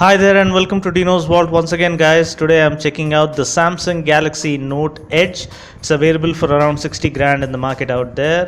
Hi there and welcome to Dinos Vault once again, guys. Today I'm checking out the Samsung Galaxy Note Edge. It's available for around 60 grand in the market out there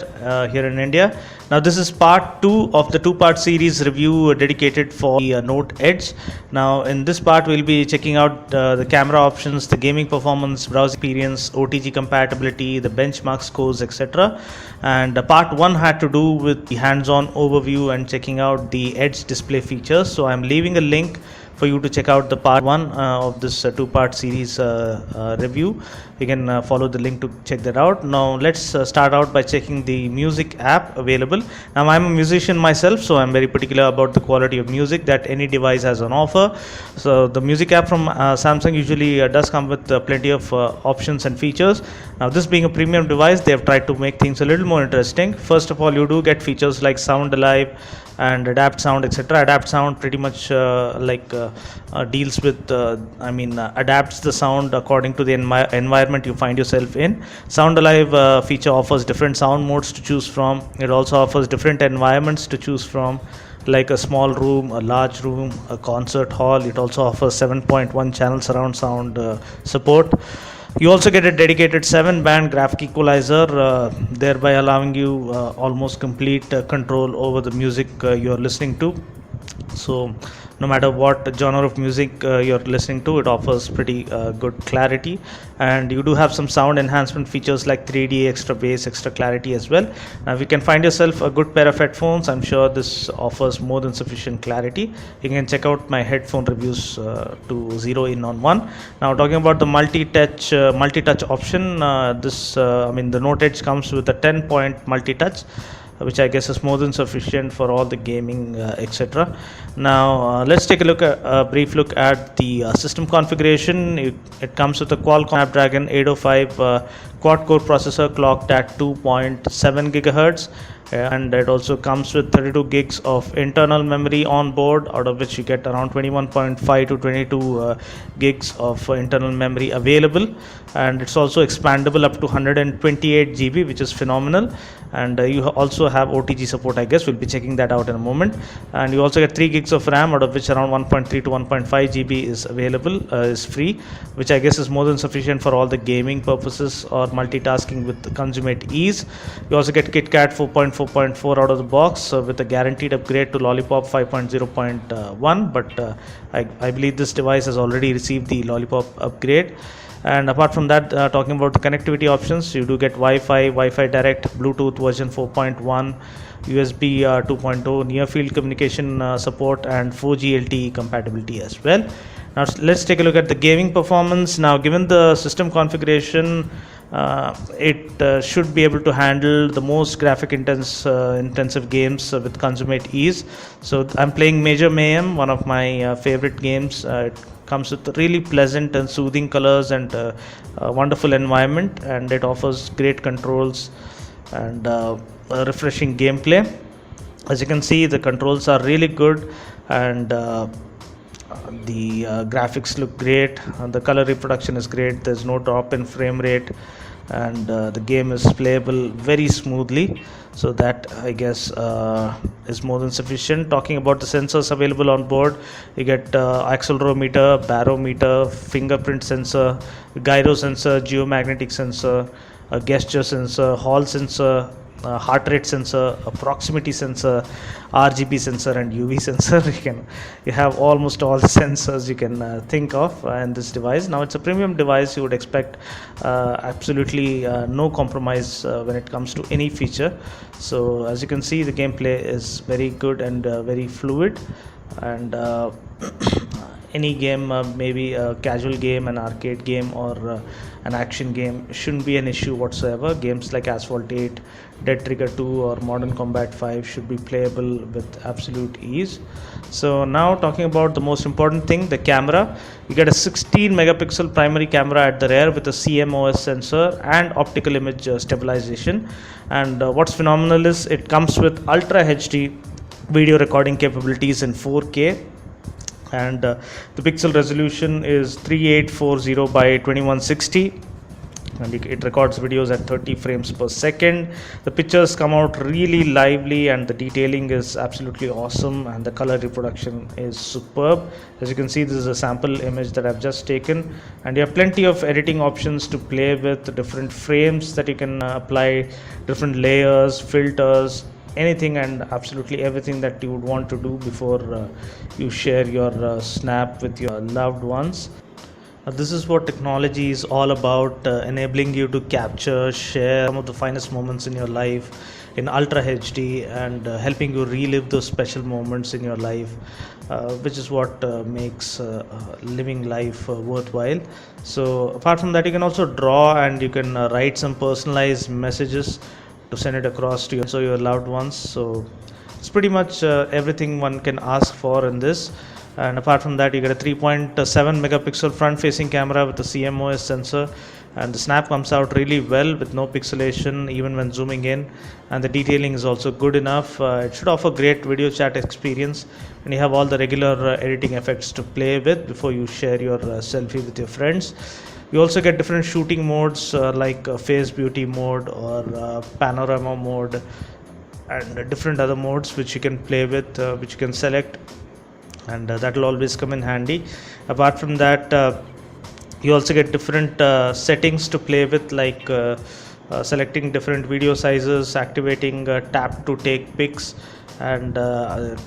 here in India. Now this is part 2 of the two-part series review dedicated for the Note Edge. Now in this part we'll be checking out the camera options, the gaming performance, browser experience, OTG compatibility, the benchmark scores, etc. And part 1 had to do with the hands-on overview and checking out the Edge display features. So I'm leaving a link for you to check out the part 1 of this two-part series review. You can follow the link to check that out. Now let's start out by checking the music app available. Now I'm a musician myself, so I'm very particular about the quality of music that any device has on offer. So the music app from Samsung usually does come with plenty of options and features. Now this being a premium device, they have tried to make things a little more interesting. First of all, you do get features like Sound Alive and Adapt Sound, etc. Adapt Sound pretty much deals with adapts the sound according to the environment you find yourself in. Sound Alive feature offers different sound modes to choose from. It also offers different environments to choose from, like a small room, a large room, a concert hall. It also offers 7.1 channel surround sound support. You also get a dedicated 7-band graphic equalizer, thereby allowing you almost complete control over the music you're listening to. So no matter what genre of music you're listening to, it offers pretty good clarity, and you do have some sound enhancement features like 3D, extra bass, extra clarity as well. Now if you can find yourself a good pair of headphones, I'm sure this offers more than sufficient clarity. You can check out my headphone reviews to zero in on one. Now talking about the multi-touch option, the Note Edge comes with a 10-point multi-touch, which I guess is more than sufficient for all the gaming, etc. Now let's take a brief look at the system configuration. It comes with a Qualcomm Snapdragon 805 quad-core processor clocked at 2.7 GHz. And it also comes with 32 gigs of internal memory on board, out of which you get around 21.5 to 22 gigs of internal memory available, and it's also expandable up to 128 GB, which is phenomenal. And you also have OTG support. I guess we'll be checking that out in a moment. And you also get 3 gigs of RAM, out of which around 1.3 to 1.5 GB is available, is free, which I guess is more than sufficient for all the gaming purposes or multitasking with consummate ease. You also get KitKat 4.4 out of the box with a guaranteed upgrade to Lollipop 5.0.1, but I believe this device has already received the Lollipop upgrade. And apart from that, talking about the connectivity options, you do get Wi-Fi Direct, Bluetooth version 4.1, USB 2.0, near field communication support, and 4G LTE compatibility as well. Now let's take a look at the gaming performance. Now given the system configuration, it should be able to handle the most graphic intensive games with consummate ease. So I'm playing Major Mayhem, one of my favorite games. It comes with really pleasant and soothing colors and a wonderful environment, and it offers great controls and refreshing gameplay. As you can see, the controls are really good, and the graphics look great, and the color reproduction is great. There's no drop in frame rate, and the game is playable very smoothly. So that, I guess, is more than sufficient. Talking about the sensors available on board, you get accelerometer, barometer, fingerprint sensor, gyro sensor, geomagnetic sensor, a gesture sensor, hall sensor, heart rate sensor, a proximity sensor, RGB sensor, and UV sensor. You have almost all the sensors you can think of in this device. Now it's a premium device. You would expect absolutely no compromise when it comes to any feature. So as you can see, the gameplay is very good and very fluid, and any game, maybe a casual game, an arcade game, or an action game, shouldn't be an issue whatsoever. Games like Asphalt 8, Dead Trigger 2, or Modern Combat 5 should be playable with absolute ease. So now talking about the most important thing, the camera. You get a 16 megapixel primary camera at the rear with a CMOS sensor and optical image stabilization. And what's phenomenal is it comes with Ultra HD video recording capabilities in 4K, and the pixel resolution is 3840 by 2160. and it records videos at 30 frames per second. The pictures come out really lively, and the detailing is absolutely awesome, and the color reproduction is superb. As you can see, this is a sample image that I've just taken, and you have plenty of editing options to play with, different frames that you can apply, different layers, filters, anything and absolutely everything that you would want to do before you share your snap with your loved ones. This is what technology is all about, enabling you to capture, share some of the finest moments in your life in Ultra HD, and helping you relive those special moments in your life, which is what makes living life worthwhile. So apart from that, you can also draw, and you can write some personalized messages to send it across to your loved ones. So it's pretty much everything one can ask for in this. And apart from that, you get a 3.7 megapixel front facing camera with a CMOS sensor, and the snap comes out really well with no pixelation even when zooming in, and the detailing is also good enough. It should offer great video chat experience, and you have all the regular editing effects to play with before you share your selfie with your friends. You also get different shooting modes like face beauty mode or panorama mode, and different other modes which you can play with, which you can select, and that will always come in handy. Apart from that, you also get different settings to play with, like selecting different video sizes, activating tap to take pics, and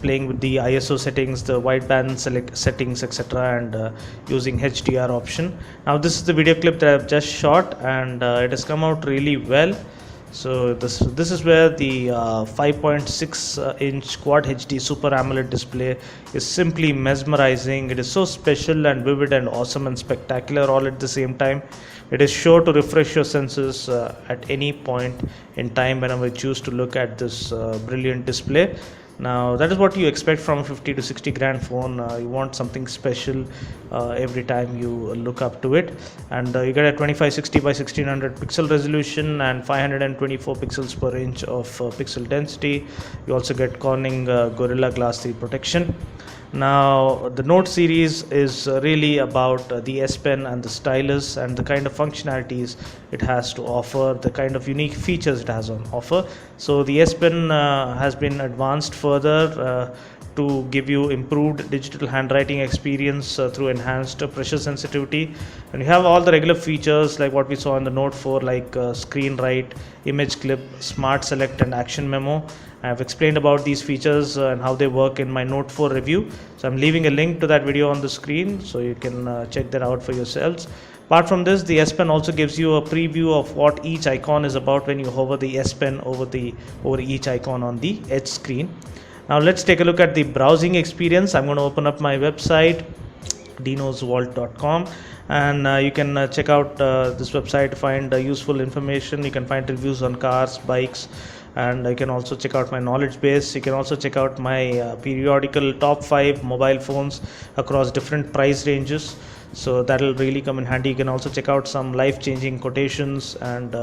playing with the ISO settings, the wideband settings, etc., and using HDR option. Now this is the video clip that I've just shot, and it has come out really well. So this is where the 5.6 inch Quad HD Super AMOLED display is simply mesmerizing. It is so special and vivid and awesome and spectacular all at the same time. It is sure to refresh your senses at any point in time whenever you choose to look at this brilliant display. Now that is what you expect from a 50 to 60 grand phone. You want something special every time you look up to it, and you get a 2560 by 1600 pixel resolution and 524 pixels per inch of pixel density. You also get Corning Gorilla Glass 3 protection. Now the Note series is really about the S Pen and the stylus and the kind of functionalities it has to offer, the kind of unique features it has on offer. So the S Pen has been advanced further to give you improved digital handwriting experience through enhanced pressure sensitivity, and you have all the regular features like what we saw in the Note 4, like screen write, image clip, smart select, and action memo. I have explained about these features and how they work in my Note 4 review, so I'm leaving a link to that video on the screen so you can check that out for yourselves. Apart from this, the S Pen also gives you a preview of what each icon is about when you hover the S Pen over each icon on the edge screen. Now let's take a look at the browsing experience. I'm going to open up my website, dinosvault.com, and you can check out this website to find useful information. You can find reviews on cars, bikes, and you can also check out my knowledge base. You can also check out my periodical top 5 mobile phones across different price ranges, so that will really come in handy. You can also check out some life-changing quotations and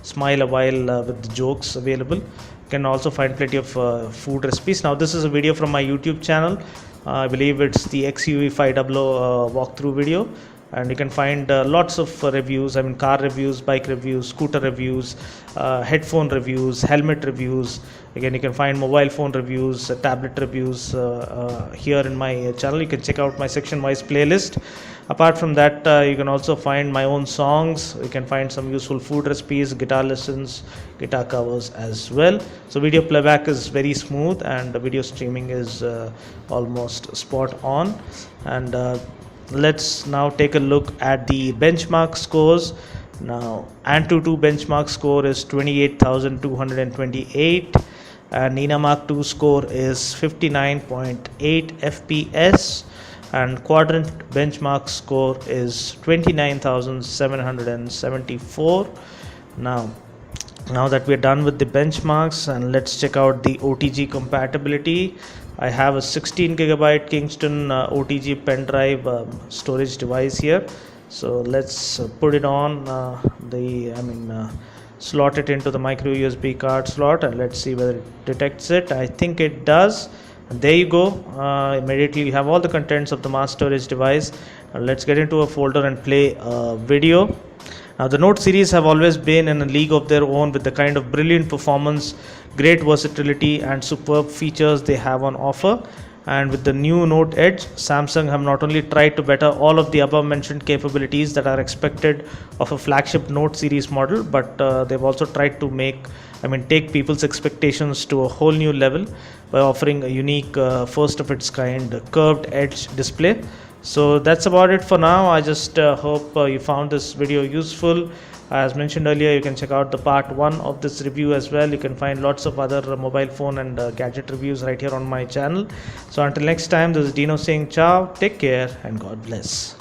smile a while with the jokes available. You can also find plenty of food recipes. Now this is a video from my YouTube channel. I believe it's the XUV 500 walkthrough video, and you can find lots of reviews. I mean, car reviews, bike reviews, scooter reviews, headphone reviews, helmet reviews. Again, you can find mobile phone reviews, tablet reviews here in my channel. You can check out my section wise playlist. Apart from that, you can also find my own songs. You can find some useful food recipes, guitar lessons, guitar covers as well. So video playback is very smooth, and video streaming is almost spot on. And let's now take a look at the benchmark scores. Now Antutu benchmark score is 28,228, and Nina Mark 2 score is 59.8 FPS, and Quadrant benchmark score is 29,774. Now that we're done with the benchmarks, and let's check out the OTG compatibility. I have a 16 gigabyte Kingston OTG pen drive storage device here. So let's put it on slot it into the micro USB card slot, and let's see whether it detects it. I think it does. And there you go. Immediately you have all the contents of the mass storage device. Let's get into a folder and play a video. Now, the Note series have always been in a league of their own with the kind of brilliant performance, great versatility, and superb features they have on offer. And with the new Note Edge, Samsung have not only tried to better all of the above mentioned capabilities that are expected of a flagship Note series model, but they've also tried to take people's expectations to a whole new level by offering a unique, first of its kind, curved edge display. So that's about it for now. I just hope you found this video useful. As mentioned earlier, you can check out the part 1 of this review as well. You can find lots of other mobile phone and gadget reviews right here on my channel. So until next time, this is Dino saying ciao, take care, and God bless.